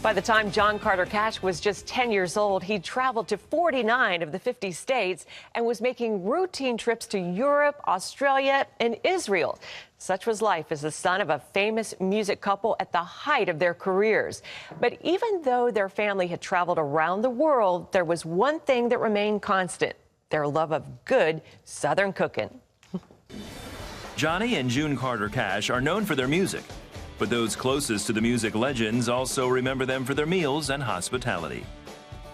By the time John Carter Cash was just 10 years old, he traveled to 49 of the 50 states and was making routine trips to Europe, Australia, and Israel. Such was life as the son of a famous music couple at the height of their careers. But even though their family had traveled around the world, there was one thing that remained constant: their love of good Southern cooking. Johnny and June Carter Cash are known for their music, but those closest to the music legends also remember them for their meals and hospitality.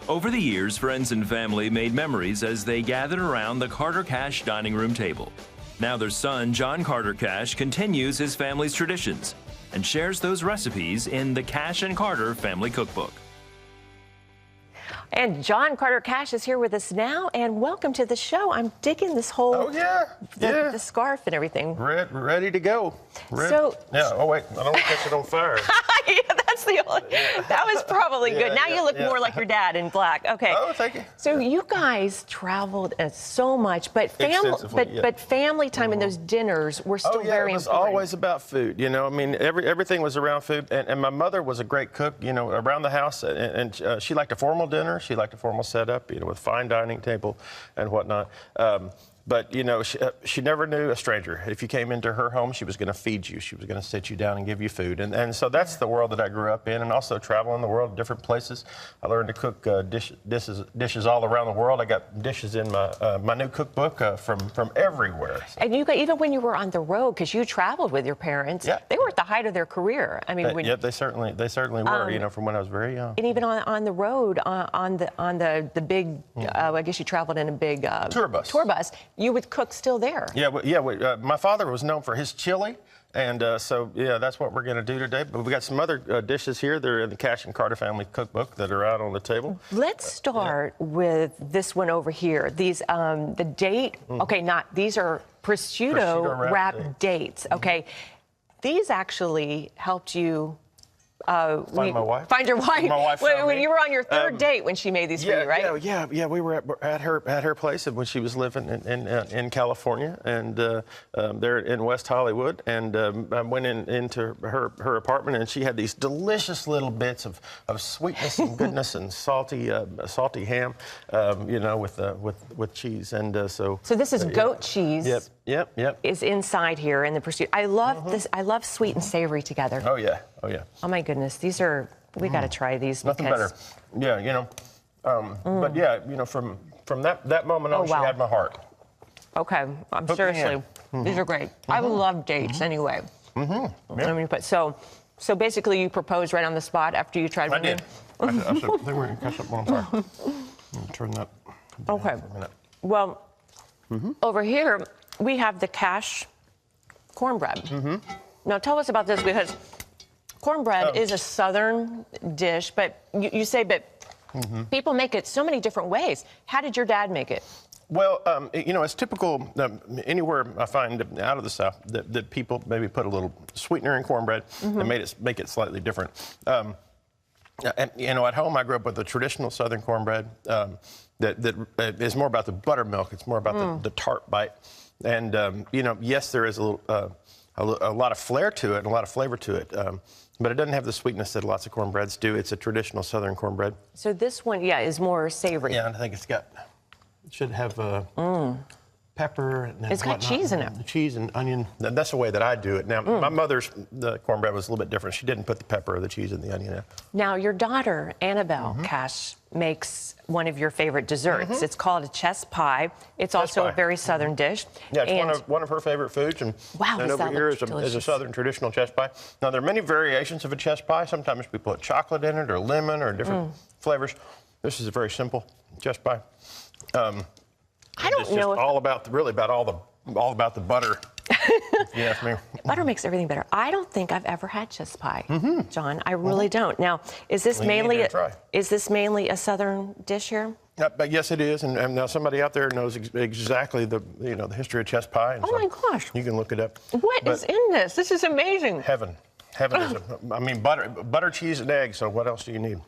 Over the years, friends and family made memories as they gathered around the Carter Cash dining room table. Now their son, John Carter Cash, continues his family's traditions and shares those recipes in the Cash and Carter Family Cookbook. And John Carter Cash is here with us now, and welcome to the show. I'm digging this whole the scarf and everything. Ready to go. So oh wait, I don't want to catch it on fire. Yeah, that's the only. That was probably good. Now you look more like your dad in black. Okay. Oh, thank you. So you guys traveled so much, but family time and those dinners were still very important. It was always about food. You know, I mean, everything was around food. And my mother was a great cook. You know, around the house, and she liked a formal dinner. She liked a formal setup. You know, with fine dining table and whatnot. But, you know, she never knew a stranger. If you came into her home, she was going to feed you. She was going to sit you down and give you food. And so that's the world that I grew up in, and also traveling the world, different places. I learned to cook dishes all around the world. I got dishes in my new cookbook from everywhere. And you got, even when you were on the road, because you traveled with your parents, they were at the height of their career. I mean, they certainly were, you know, from when I was very young. And even on the road, on the big, I guess you traveled in a big tour bus. You would cook still there. My father was known for his chili, and so that's what we're going to do today. But we got some other dishes here. They're in the Cash and Carter Family Cookbook that are out on the table. Let's start with this one over here. These the date. Okay, these are prosciutto wrapped dates. Okay, these actually helped you. Find my wife. Find your wife. My wife when you were on your third date when she made these for you, right? Yeah. We were at her place when she was living in California, and there in West Hollywood. And I went into her apartment, and she had these delicious little bits of sweetness and goodness and salty ham, you know, with cheese. And so this is goat cheese. Yep. Is inside here in the prosciutto. I love this. I love sweet and savory together. Oh yeah. Oh my goodness, these are. We got to try these. Nothing better. Yeah, you know. But yeah, you know, from that moment on, she had my heart. Okay, seriously, these are great. I love dates anyway. I mean, but so basically, you proposed right on the spot after you tried. I did. I think we're gonna catch up on fire. I'm gonna turn that. Okay. For a minute. Well, over here we have the Cash cornbread. Now tell us about this, because cornbread is a Southern dish, but you say people make it so many different ways. How did your dad make it? Well, you know, it's typical anywhere I find out of the South that people maybe put a little sweetener in cornbread and make it slightly different. And, you know, at home I grew up with the traditional Southern cornbread that is more about the buttermilk. It's more about the tart bite. And, you know, yes, there is a lot of flair to it and a lot of flavor to it. But it doesn't have the sweetness that lots of cornbreads do. It's a traditional Southern cornbread. So this one, is more savory. Yeah, and I think it should have pepper. And it's got cheese in it. Cheese and onion. That's the way that I do it. Now, my mother's cornbread was a little bit different. She didn't put the pepper or the cheese and the onion in. Now, your daughter, Annabelle Cash, makes one of your favorite desserts. It's called a chess pie. It's also a very Southern dish. Yeah, it's one of her favorite foods. And over here is a Southern traditional chess pie. Now, there are many variations of a chess pie. Sometimes we put chocolate in it or lemon or different flavors. This is a very simple chess pie. I don't know. It's all about the butter. You ask me. Butter makes everything better. I don't think I've ever had chess pie, John. I really don't. Now, is this mainly a Southern dish here? But yes, it is. And now somebody out there knows exactly the history of chess pie. And oh my gosh! You can look it up. What is in this? This is amazing. Heaven is butter, cheese, and egg. So what else do you need?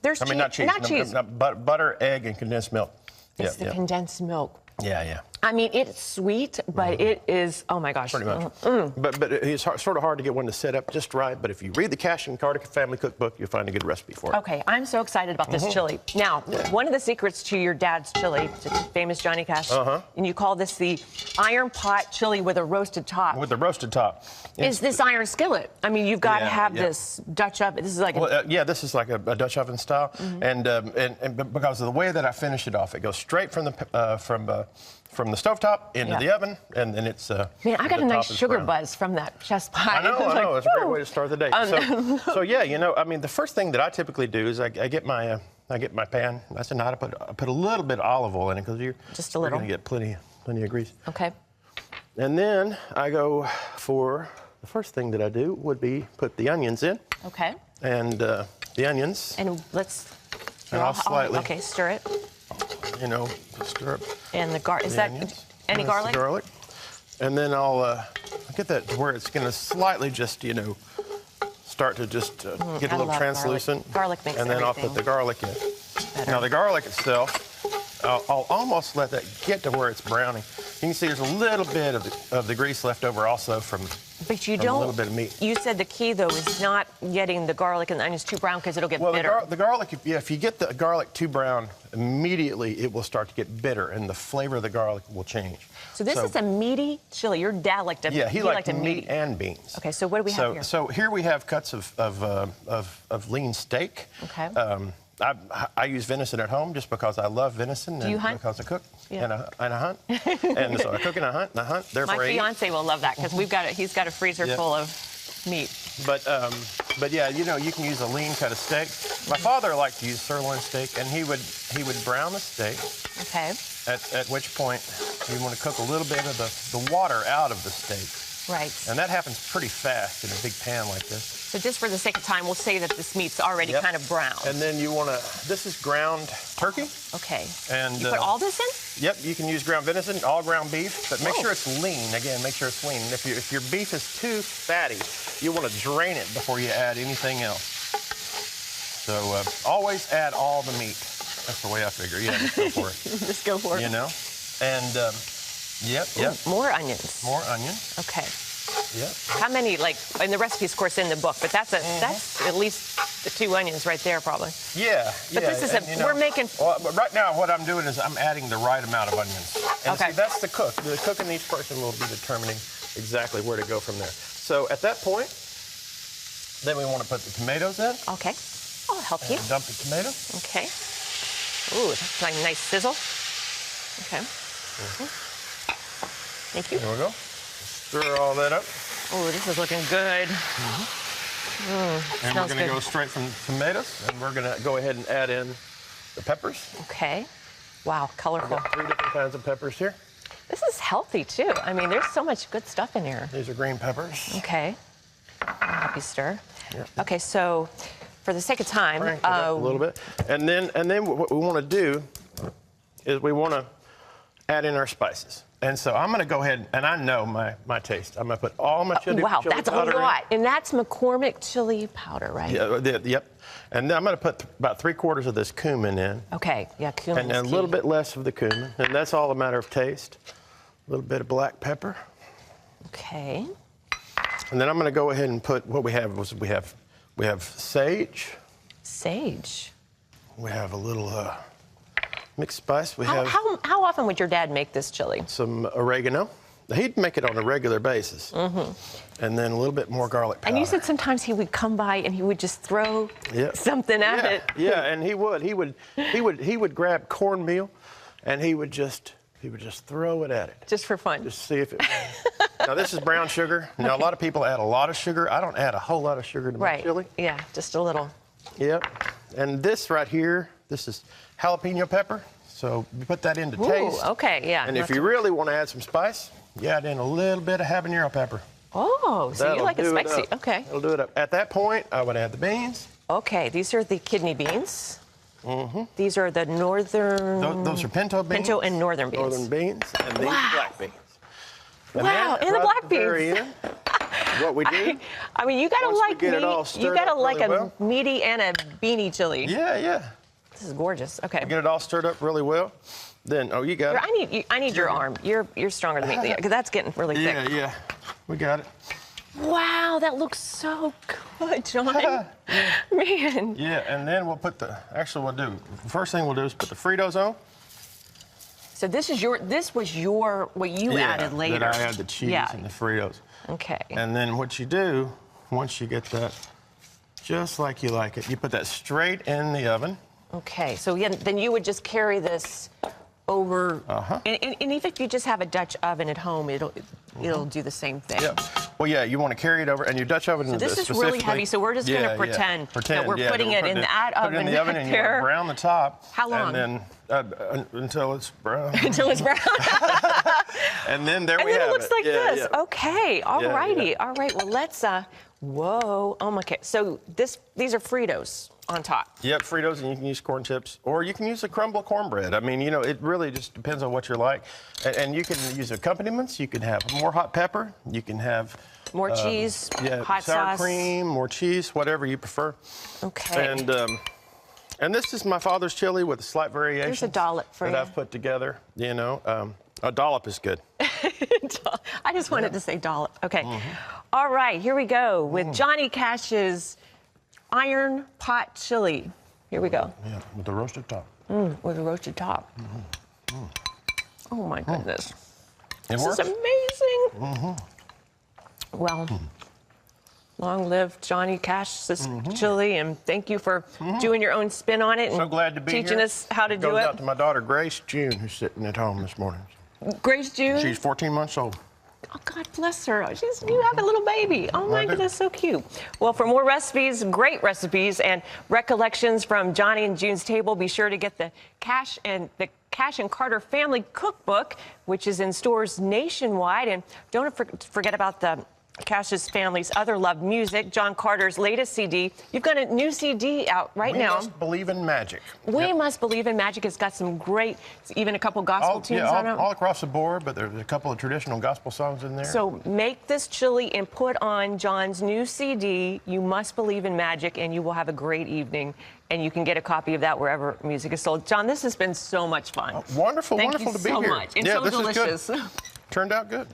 There's not cheese. Butter, egg, and condensed milk. It's the condensed milk. Yeah. I mean, it's sweet, but it is, oh my gosh. Pretty much. But it's sort of hard to get one to set up just right. But if you read the Cash and Carter Family Cookbook, you'll find a good recipe for it. Okay, I'm so excited about this chili. Now, one of the secrets to your dad's chili, famous Johnny Cash, and you call this the iron pot chili with a roasted top. With the roasted top. Is this iron skillet? I mean, you've got to have this Dutch oven. This is like this is like a Dutch oven style, and because of the way that I finish it off, it goes straight from the stovetop into the oven, and then it's. Man, I got a nice sugar buzz from that chest pie. I know. It's a great way to start the day. So yeah, you know, I mean, the first thing that I typically do is I get my pan. I said, I put a little bit of olive oil in it because you're going to get plenty of grease. Okay. And then I go for the first thing that I do would be put the onions in. Okay. And the onions. And let's. And I'll slightly. Okay, stir it. You know, stir up. And the garlic. Is that any garlic? The garlic. And then I'll get that to where it's going to slightly just, you know, start to just get a little translucent. Garlic makes And then I'll put the garlic in. Better. Now the garlic itself, I'll almost let that get to where it's browning. You can see there's a little bit of the grease left over also from. But you a little bit of meat. You said the key, though, is not getting the garlic and the onions too brown because it'll get bitter. The garlic, if you get the garlic too brown, immediately it will start to get bitter, and the flavor of the garlic will change. So this is a meaty chili. Your dad liked it. Yeah, he liked meat and beans. Okay, so what do we have here? So here we have cuts of lean steak. Okay. I use venison at home just because I love venison. Do you hunt? Because I cook and I hunt. And so I cook and I hunt, Therefore, my fiance will love that because he's got a freezer full of meat. But yeah, you know, you can use a lean cut of steak. My father liked to use sirloin steak, and he would brown the steak. Okay. At which point you want to cook a little bit of the water out of the steak. Right. And that happens pretty fast in a big pan like this. So just for the sake of time, we'll say that this meat's already kind of brown. And then you want to, this is ground turkey. Okay. And you put all this in? Yep, you can use ground venison, all ground beef, but make sure it's lean. Again, make sure it's lean. And if your beef is too fatty, you want to drain it before you add anything else. So always add all the meat. That's the way I figure. Yeah, just go for it. Just go for it. You know? And yep. More onions. More onions. Okay. Yep. How many, like, and the recipe's, of course, in the book, but that's at least the 2 onions right there, probably. Yeah. But this is we're making. Well, but right now, what I'm doing is I'm adding the right amount of onions. And okay. See, that's the cook. The cook in each person will be determining exactly where to go from there. So at that point, then we want to put the tomatoes in. Okay. I'll help you. Dump the tomato. Okay. Ooh, that's like a nice sizzle. Okay. Thank you. There we go. Stir all that up. Oh, this is looking good. And we're going to go straight from tomatoes, and we're going to go ahead and add in the peppers. Okay. Wow, colorful. I've got 3 different kinds of peppers here. This is healthy, too. I mean, there's so much good stuff in here. These are green peppers. Okay. I'll help you stir. Yep. Okay, so for the sake of time, a little bit, and then what we want to do is we want to add in our spices. And so I'm going to go ahead, and I know my taste. I'm going to put all my chili powder that's a lot. And that's McCormick chili powder, right? Yeah, yep. And then I'm going to put about 3/4 of this cumin in. Okay, yeah, cumin And a little bit less of the cumin. And that's all a matter of taste. A little bit of black pepper. Okay. And then I'm going to go ahead and put what we have sage. Sage. We have a little mixed spice. How often would your dad make this chili? Some oregano. He'd make it on a regular basis. And then a little bit more garlic powder. And you said sometimes he would come by and he would just throw something at it. Yeah, and he would grab cornmeal, and he would just throw it at it. Just for fun. Just see if it. Now this is brown sugar. Now a lot of people add a lot of sugar. I don't add a whole lot of sugar to my chili. Yeah, just a little. Yep. And this right here, this is jalapeno pepper. So you put that into taste. Okay, yeah. And if you really want to add some spice, you add in a little bit of habanero pepper. Oh, so you like it spicy. Okay. It'll do it up. At that point, I would add the beans. Okay, these are the kidney beans. These are the northern. Those are pinto beans. Pinto and northern beans. Northern beans, and these are black beans. And the black beans. Very end, what we do. I mean, you gotta like meat. You gotta like a meaty and a beany chili. Yeah. This is gorgeous. Okay. Get it all stirred up really well. Then, oh, you got it. I need your arm. You're stronger than me. Yeah, 'cause that's getting really thick. Yeah, we got it. Wow, that looks so good, John. Man. Yeah, and then we'll put the first thing we'll do is put the Fritos on. So this was what you added later. That I add the cheese and the Fritos. Okay. And then what you do, once you get that just like you like it, you put that straight in the oven. Okay, so then you would just carry this over, and even if you just have a Dutch oven at home, it'll do the same thing. Yeah. Well, yeah, you want to carry it over, and your Dutch oven. So this is really heavy. So we're just going to pretend that we're putting it in that oven. Put it in the oven, and you brown the top. How long? And then until it's brown. Until it's brown. And then there we have it. And then it looks like this. Yeah. Okay. All righty. All right. Well, let's. Whoa. Oh my God. So these are Fritos on top. Yep, Fritos, and you can use corn chips, or you can use a crumble of cornbread. I mean, it really just depends on what you like. And you can use accompaniments. You can have more hot pepper. You can have more cheese, hot sour sauce, cream, more cheese, whatever you prefer. Okay. And this is my father's chili with a slight variation. There's a dollop for you. That I've put together. A dollop is good. I just wanted to say dollop. Okay. All right, here we go with Johnny Cash's Iron Pot Chili. Here we go. Yeah, with the roasted top. With a roasted top. Oh my goodness. It This works. is amazing. Well, long live Johnny Cash's chili, and thank you for doing your own spin on it and So glad to be teaching here. us how to do Goes it. out to my daughter Grace June, who's sitting at home this morning. Grace June. She's 14 months old. Oh, God bless her. You have a little baby. Oh, my goodness, so cute. Well, for more recipes, great recipes, and recollections from Johnny and June's table, be sure to get the Cash and Carter Family Cookbook, which is in stores nationwide. And don't forget about the Cash's family's other loved music, John Carter's latest CD. You've got a new CD out right now. We Must Believe in Magic. We Must Believe in Magic. It's got some great, even a couple gospel tunes on it. All across the board, but there's a couple of traditional gospel songs in there. So make this chili and put on John's new CD, You Must Believe in Magic, and you will have a great evening. And you can get a copy of that wherever music is sold. John, this has been so much fun. Wonderful, Thank wonderful you to be so here. much. And yeah, so this delicious. Is good. Turned out good.